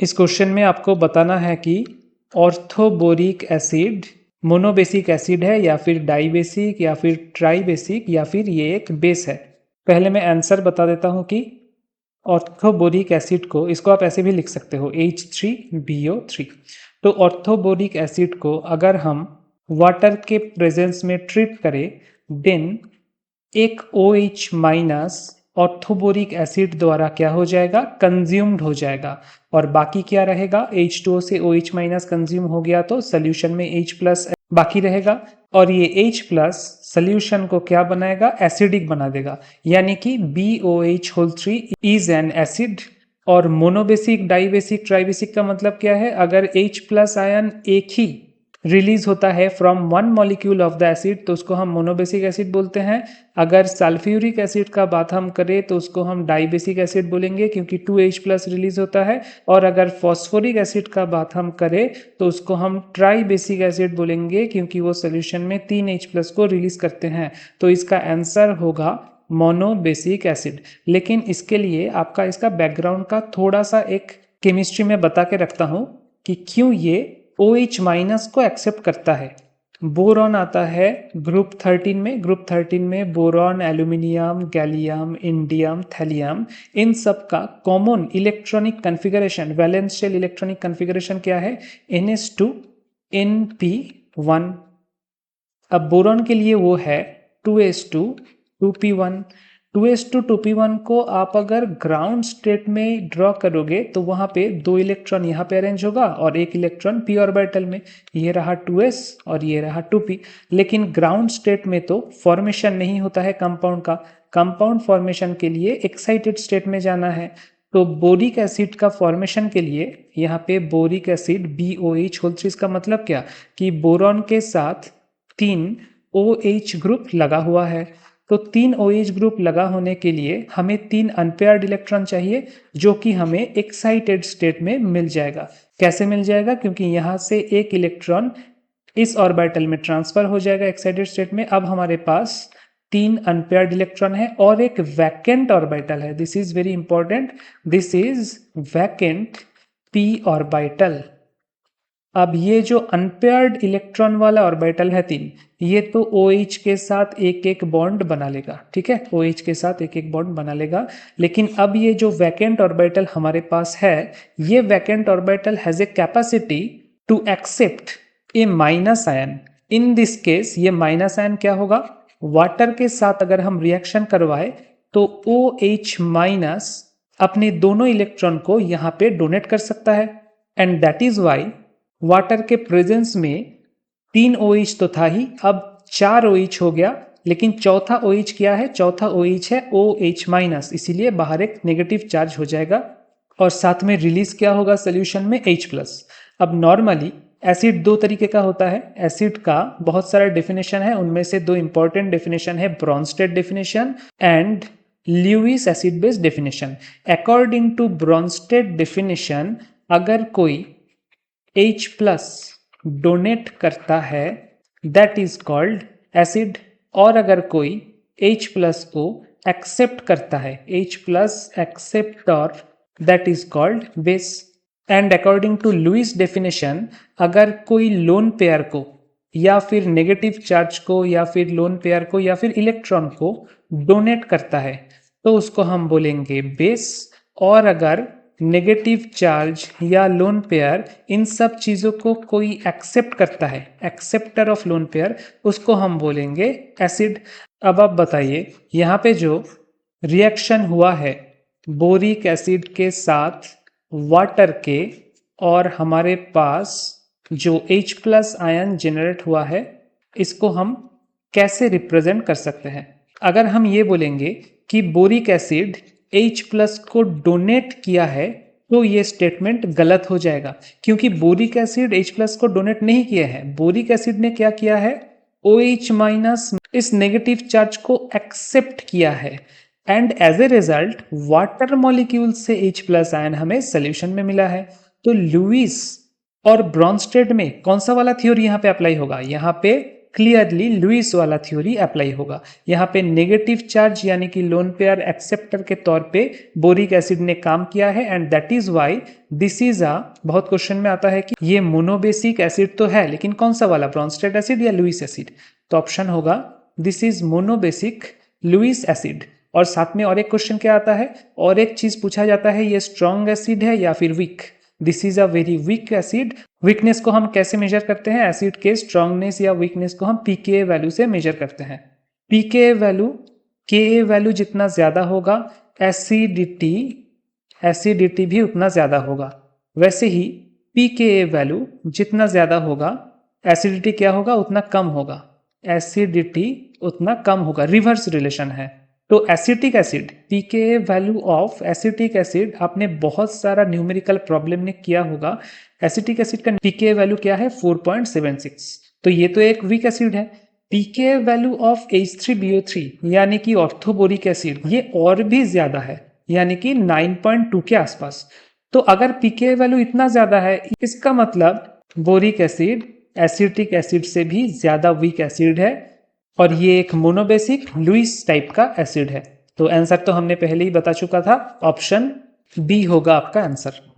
इस क्वेश्चन में आपको बताना है कि ऑर्थोबोरिक एसिड मोनोबेसिक एसिड है या फिर डाइबेसिक या फिर ट्राइबेसिक या फिर ये एक बेस है। पहले मैं आंसर बता देता हूँ कि ऑर्थोबोरिक एसिड को, इसको आप ऐसे भी लिख सकते हो H3BO3। तो ऑर्थोबोरिक एसिड को अगर हम वाटर के प्रेजेंस में ट्रीट करें देन एक OH माइनस ऑर्थोबोरिक एसिड द्वारा क्या हो जाएगा, कंज्यूम्ड हो जाएगा और बाकी क्या रहेगा, H2O से OH माइनस कंज्यूम हो गया तो सोल्यूशन में H प्लस बाकी रहेगा और ये H प्लस सोल्यूशन को क्या बनाएगा, एसिडिक बना देगा, यानी कि BOH3 इज एन एसिड। और मोनोबेसिक डाइबेसिक ट्राइबेसिक का मतलब क्या है, अगर H प्लस आयन एक ही रिलीज होता है from one molecule of the acid तो उसको हम मोनोबेसिक एसिड बोलते हैं। अगर सल्फ्यूरिक एसिड का बात हम करें तो उसको हम डाइबेसिक एसिड बोलेंगे क्योंकि 2H प्लस रिलीज होता है। और अगर फॉस्फोरिक एसिड का बात हम करें तो उसको हम ट्राइबेसिक एसिड बोलेंगे क्योंकि वो सोल्यूशन में 3H प्लस को रिलीज करते हैं। तो इसका आंसर होगा मोनोबेसिक एसिड। लेकिन इसके लिए आपका इसका बैकग्राउंड का थोड़ा सा एक केमिस्ट्री में बता के रखता हूं कि क्यों ये OH माइनस को एक्सेप्ट करता है। बोरॉन आता है ग्रुप 13 में। ग्रुप 13 में boron, aluminium, gallium, indium, thallium, इन सब का common electronic configuration, valence shell electronic configuration क्या है, NH2 NP1। अब बोरॉन के लिए वो है 2s2 2p1। 2s2 2p1 को आप अगर ग्राउंड स्टेट में ड्रॉ करोगे तो वहां पे 2 इलेक्ट्रॉन यहाँ पे अरेंज होगा और 1 इलेक्ट्रॉन p ऑर्बिटल में, ये रहा 2s और ये रहा 2p। लेकिन ग्राउंड स्टेट में तो फॉर्मेशन नहीं होता है कंपाउंड का। कंपाउंड फॉर्मेशन के लिए एक्साइटेड स्टेट में जाना है। तो बोरिक एसिड का फॉर्मेशन के लिए यहाँ पे बोरिक एसिड BOH3 का मतलब क्या, कि बोरॉन के साथ 3 OH ग्रुप लगा हुआ है। तो 3 OH ग्रुप लगा होने के लिए हमें 3 अनपेयर्ड इलेक्ट्रॉन चाहिए जो कि हमें एक्साइटेड स्टेट में मिल जाएगा। कैसे मिल जाएगा, क्योंकि यहाँ से एक इलेक्ट्रॉन इस ऑर्बिटल में ट्रांसफर हो जाएगा एक्साइटेड स्टेट में। अब हमारे पास 3 अनपेयर्ड इलेक्ट्रॉन है और एक वैकेंट ऑर्बिटल है। This is very important, this is vacant p orbital. अब ये जो अनपेयर्ड इलेक्ट्रॉन वाला ऑर्बिटल है 3, ये तो OH के साथ एक एक बॉन्ड बना लेगा, ठीक है, OH के साथ एक एक बॉन्ड बना लेगा। लेकिन अब ये जो वैकेंट ऑर्बिटल हमारे पास है, ये vacant orbital has a capacity to accept a minus ion. In this case ये माइनस आयन क्या होगा, वाटर के साथ अगर हम रिएक्शन करवाए तो OH माइनस अपने दोनों इलेक्ट्रॉन को यहाँ पे डोनेट कर सकता है। And that is why water के प्रेजेंस में 3 OH तो था ही, अब 4 OH हो गया। लेकिन चौथा OH क्या है, चौथा OH है OH माइनस, इसीलिए बाहर एक नेगेटिव चार्ज हो जाएगा और साथ में रिलीज क्या होगा सोल्यूशन में, H प्लस। अब नॉर्मली एसिड दो तरीके का होता है। एसिड का बहुत सारा डेफिनेशन है, उनमें से दो इंपॉर्टेंट डेफिनेशन है, Bronsted definition and Lewis acid base definition. According to Bronsted definition, अगर कोई H प्लस डोनेट करता है दैट इज कॉल्ड एसिड, और अगर कोई H प्लस को एक्सेप्ट करता है, H plus acceptor, that is called base. And according to Lewis definition, अगर कोई लोन पेयर को या फिर नेगेटिव चार्ज को या फिर लोन पेयर को या फिर इलेक्ट्रॉन को डोनेट करता है तो उसको हम बोलेंगे बेस। और अगर नेगेटिव चार्ज या लोन पेयर इन सब चीज़ों को कोई एक्सेप्ट करता है, एक्सेप्टर ऑफ लोन पेयर, उसको हम बोलेंगे एसिड। अब आप बताइए, यहाँ पे जो रिएक्शन हुआ है बोरिक एसिड के साथ वाटर के, और हमारे पास जो H प्लस आयन जनरेट हुआ है, इसको हम कैसे रिप्रेजेंट कर सकते हैं। अगर हम ये बोलेंगे कि बोरिक एसिड H प्लस को डोनेट किया है तो ये स्टेटमेंट गलत हो जाएगा, क्योंकि बोरिक एसिड H प्लस को डोनेट नहीं किया है। बोरिक एसिड ने क्या किया है, OH माइनस इस नेगेटिव चार्ज को एक्सेप्ट किया है and as a result water molecule से H प्लस आयन हमें सोल्यूशन में मिला है। तो लुइस और ब्रॉन्स्टेड में कौन सा वाला थ्योरी यहाँ पे अप्लाई होगा, यहाँ पे क्लियरली लुईस वाला थ्योरी अप्लाई होगा। यहाँ पे नेगेटिव चार्ज यानी कि लोन पेयर एक्सेप्टर के तौर पे बोरिक एसिड ने काम किया है and that is why this is अ, बहुत क्वेश्चन में आता है कि ये मोनोबेसिक एसिड तो है लेकिन कौन सा वाला, ब्रॉन्स्टेड एसिड या लुईस एसिड, तो ऑप्शन होगा this is monobasic Lewis acid. और साथ में और एक क्वेश्चन क्या आता है, और एक चीज पूछा जाता है ये स्ट्रॉन्ग एसिड है या फिर weak, this is a very weak acid. Weakness को हम कैसे मेजर करते हैं, एसिड के स्ट्रॉन्गनेस या वीकनेस को हम पीके वैल्यू से मेजर करते हैं। पीके वैल्यू के वैल्यू जितना ज्यादा होगा एसिडिटी एसिडिटी भी उतना ज्यादा होगा। वैसे ही पीके वैल्यू जितना ज्यादा होगा एसिडिटी क्या होगा, उतना कम होगा, एसिडिटी उतना कम होगा, रिवर्स रिलेशन है। तो acetic acid, pK value of acetic acid, आपने बहुत सारा न्यूमेरिकल प्रॉब्लम में किया होगा। एसिटिक एसिड का पीके वैल्यू क्या है 4.76, तो ये तो एक वीक एसिड है। पीके वैल्यू ऑफ H3BO3 यानी कि ऑर्थोबोरिक एसिड, ये और भी ज्यादा है यानी कि 9.2 के आसपास। तो अगर पीके वैल्यू इतना ज्यादा है इसका मतलब बोरिक एसिड एसिटिक एसिड से भी ज्यादा वीक एसिड है और ये एक मोनोबेसिक लुईस टाइप का एसिड है। तो आंसर तो हमने पहले ही बता चुका था, ऑप्शन बी होगा आपका आंसर।